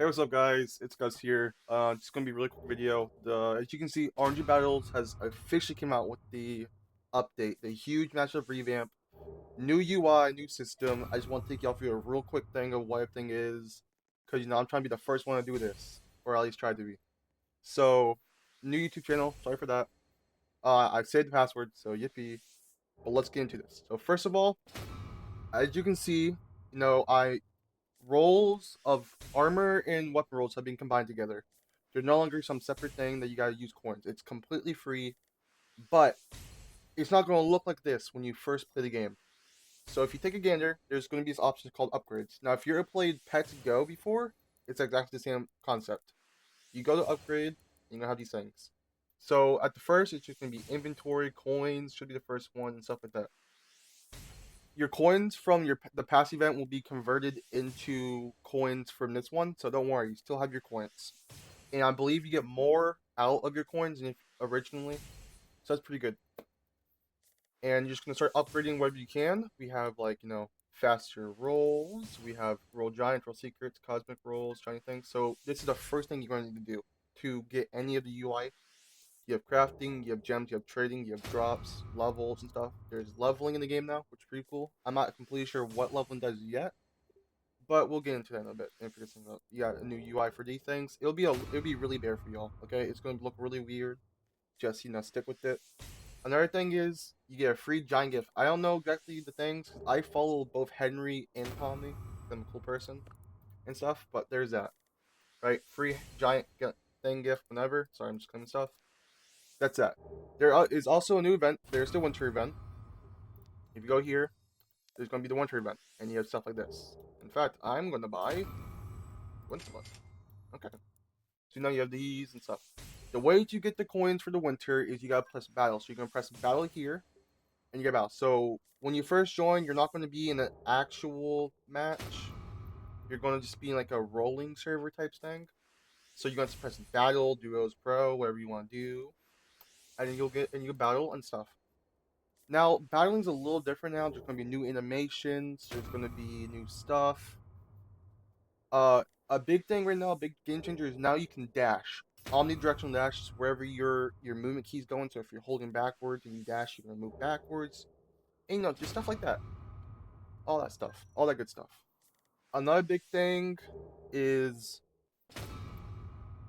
Hey, what's up, guys? It's Gus here. It's gonna be a really quick video. As you can see, RNG Battles has officially came out with the update, the huge matchup revamp, new UI, new system. I just want to take y'all through a real quick thing of what everything is, because I'm trying to be the first one to do this, or at least try to be. So, new YouTube channel. Sorry for that. I saved the password, so yippee. But let's get into this. So first of all, as you can see, I roles of armor and weapon rolls have been combined together. They're no longer some separate thing that you gotta use coins. It's completely free, but it's not gonna look like this when you first play the game. So if you take a gander, there's gonna be this option called upgrades. Now, if you ever played Pets Go before, it's exactly the same concept. You go to upgrade, you're gonna have these things. So at the first, it's just gonna be inventory, coins should be the first one, and stuff like that. Your coins from the past event will be converted into coins from this one, so don't worry, you still have your coins. And I believe you get more out of your coins than if originally, so that's pretty good. And you're just gonna start upgrading whatever you can. We have like faster rolls, we have roll giant, roll secrets, cosmic rolls, shiny things. So this is the first thing you're going to need to do to get any of the UI. You have crafting, you have gems, you have trading, you have drops, levels, and stuff. There's leveling in the game now, which is pretty cool. I'm not completely sure what leveling does yet, but we'll get into that in a bit. And figure something out. You got a new UI for these things. It'll be really bare for y'all. Okay, it's gonna look really weird. Just stick with it. Another thing is you get a free giant gift. I don't know exactly the things. 'Cause I follow both Henry and Tommy. I'm a cool person and stuff, but there's that. Right, free giant thing gift whenever. Sorry, I'm just clicking stuff. That's that. There is also a new event. There's the winter event. If you go here, there's going to be the winter event, and you have stuff like this. In fact, I'm going to buy winter one. Okay. So now you have these and stuff. The way to get the coins for the winter is you got to press battle. So you're going to press battle here, and you get battle. So when you first join, you're not going to be in an actual match. You're going to just be in like a rolling server type thing. So you're going to press battle, duos, pro, whatever you want to do, and then you'll battle and stuff. Now, battling's a little different now. There's going to be new animations. There's going to be new stuff. A big thing right now, a big game changer is now you can dash. Omnidirectional dash is wherever your movement key's going. So if you're holding backwards and you dash, you're going to move backwards. And just stuff like that. All that stuff. All that good stuff. Another big thing is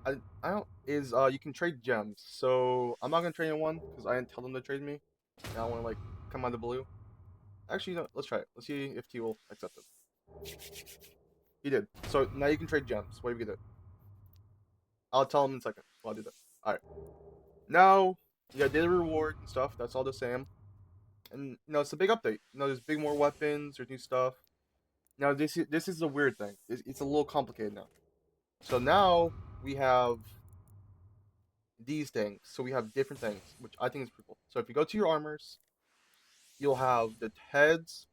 I don't is you can trade gems. So I'm not gonna trade anyone because I didn't tell them to trade me. I don't want to like come out of the blue. Actually, no, let's try it. Let's see if T will accept it. He did. So now you can trade gems. What do you get it? I'll tell him in a second. I'll do that. Alright. Now, you got daily reward and stuff. That's all the same. And, it's a big update. There's big more weapons. There's new stuff. Now, this is the weird thing. It's a little complicated now. So now, we have these things. So we have different things, which I think is pretty cool. So if you go to your armors, you'll have the heads.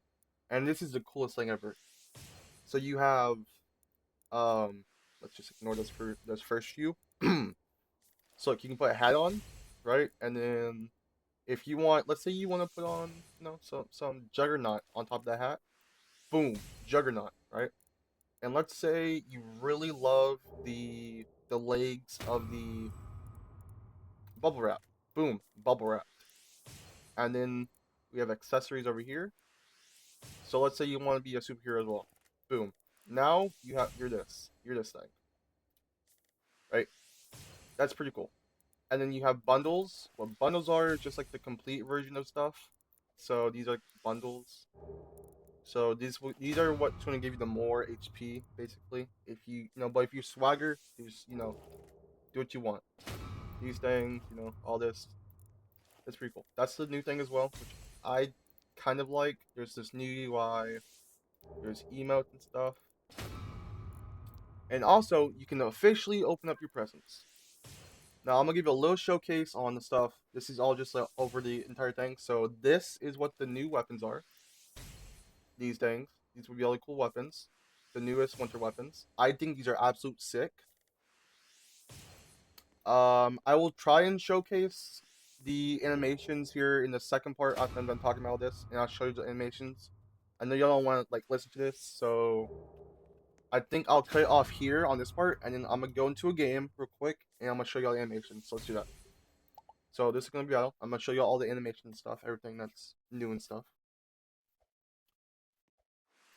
And this is the coolest thing ever. So you have Um, let's just ignore those first few. So like, you can put a hat on, right? And then if you want, let's say you want to put on, some juggernaut on top of that hat. Boom, juggernaut, right? And let's say you really love the legs of the bubble wrap. Boom, bubble wrap. And then we have accessories over here. So let's say you want to be a superhero as well. Boom. Now you're this thing, right? That's pretty cool. And then you have bundles. What bundles are is just like the complete version of stuff. So these are bundles. So these are what's going to give you the more HP basically. If but if you swagger, you just do what you want. These things, all this. That's pretty cool. That's the new thing as well, which I kind of like. There's this new UI. There's emotes and stuff. And also, you can officially open up your presents. Now I'm gonna give you a little showcase on the stuff. This is all just over the entire thing. So this is what the new weapons are. These things. These would be really cool weapons. The newest winter weapons. I think these are absolute sick. I will try and showcase the animations here in the second part after I'm done talking about this, and I'll show you the animations. I know y'all don't want to like listen to this, so I think I'll cut it off here on this part, and then I'm gonna go into a game real quick, and I'm gonna show you all the animations. So let's do that. So this is gonna be battle. I'm gonna show you all the animation stuff, everything that's new and stuff.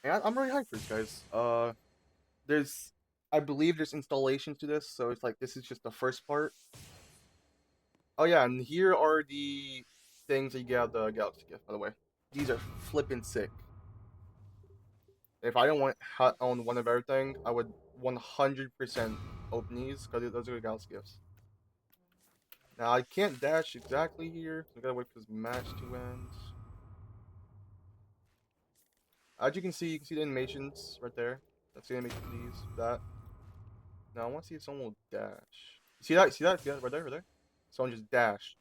And I'm really hyped for this, guys. There's, I believe there's installations to this, so it's like this is just the first part. Oh yeah, and here are the things that you get out of the Galaxy gift, by the way. These are flippin' sick. If I don't own one of everything, I would 100% open these because those are the Galaxy gifts. Now I can't dash exactly here, so I gotta wait for this match to end. As you can see the animations right there. That's the animation for these, that. Now I want to see if someone will dash. See that? See that? See that? Right there, right there. Someone just dashed.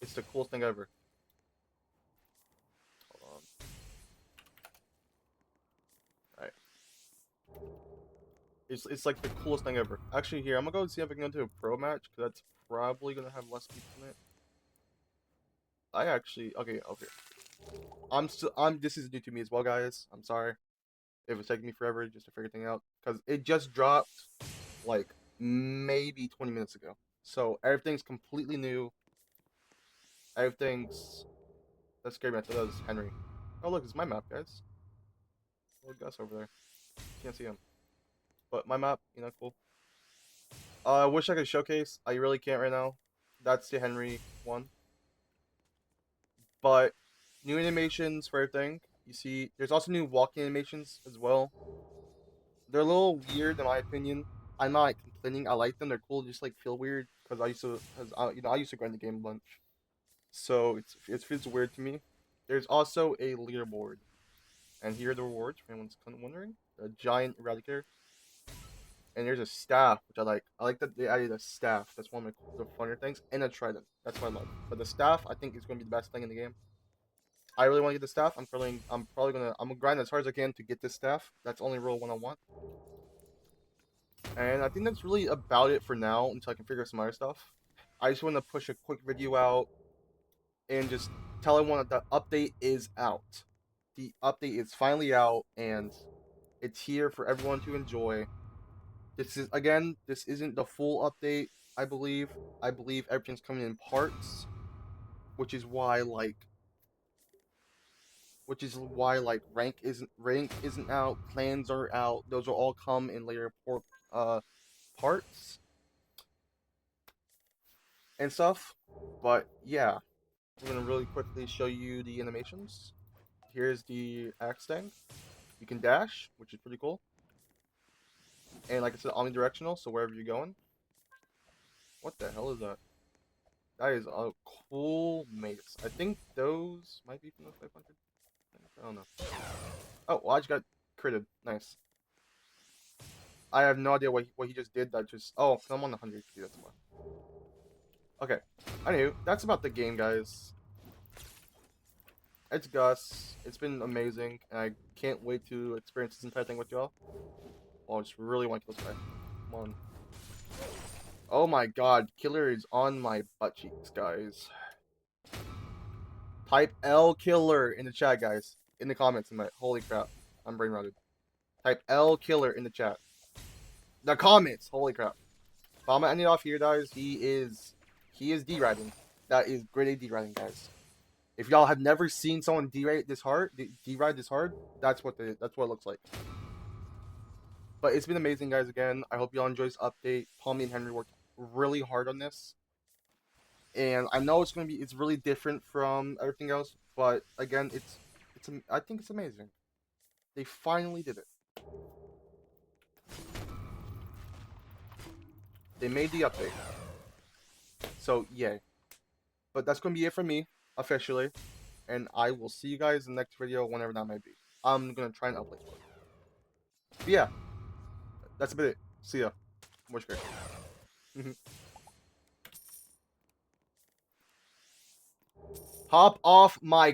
It's the coolest thing ever. Hold on. Alright. It's like the coolest thing ever. Actually, here I'm gonna go and see if I can go into a pro match because that's probably gonna have less people in it. I actually okay. This is new to me as well, guys. I'm sorry if it's taking me forever just to figure things out because it just dropped like maybe 20 minutes ago. So everything's completely new. Everything's that scared me. I thought that was Henry. Oh look, it's my map, guys. Little Gus over there. Can't see him. But my map, cool. I wish I could showcase. I really can't right now. That's the Henry one. But new animations for everything. You see, there's also new walking animations as well. They're a little weird in my opinion. I'm not complaining. I like them. They're cool. They just like feel weird because I used to grind the game a bunch, so it feels weird to me. There's also a leaderboard, and here are the rewards. If anyone's kind of wondering, a giant eradicator, and there's a staff which I like. I like that they added a staff. That's one of the funner things, and a trident. That's what I love. But the staff, I think, is going to be the best thing in the game. I really want to get the staff. I'm gonna grind as hard as I can to get this staff. That's the only real one I want. And I think that's really about it for now until I can figure out some other stuff. I just want to push a quick video out and just tell everyone that the update is out. The update is finally out and it's here for everyone to enjoy. This isn't the full update, I believe. I believe everything's coming in parts, which is why rank isn't out, plans are out. Those will all come in later parts and stuff. But yeah, I'm gonna really quickly show you the animations. Here's the axe thing. You can dash, which is pretty cool. And like I said, omnidirectional, so wherever you're going. What the hell is that? That is a cool mace. I think those might be from the 500. I don't know. Oh, well, I just got critted. Nice. I have no idea what he just did. That just I'm on the 100 HP. That's why. Okay. Anyway, that's about the game, guys. It's Gus. It's been amazing, and I can't wait to experience this entire thing with y'all. Oh, I just really want to kill this guy. Come on. Oh my god, killer is on my butt cheeks, guys. Type L killer in the chat, guys. In the comments. Holy crap. I'm brain rotted. Type L killer in the chat. The comments. Holy crap. But I'm gonna end it off here, guys. He is D-riding. That is grade A D-riding, guys. If y'all have never seen someone D-ride this hard, that's what it looks like. But it's been amazing, guys. Again, I hope y'all enjoy this update. Palmy and Henry worked really hard on this, and I know it's really different from everything else. But again, I think it's amazing. They finally did it. They made the update. So yay. But that's gonna be it for me officially, and I will see you guys in the next video whenever that might be. I'm gonna try and upload. But yeah, that's about it. See ya. Much great. Hop off my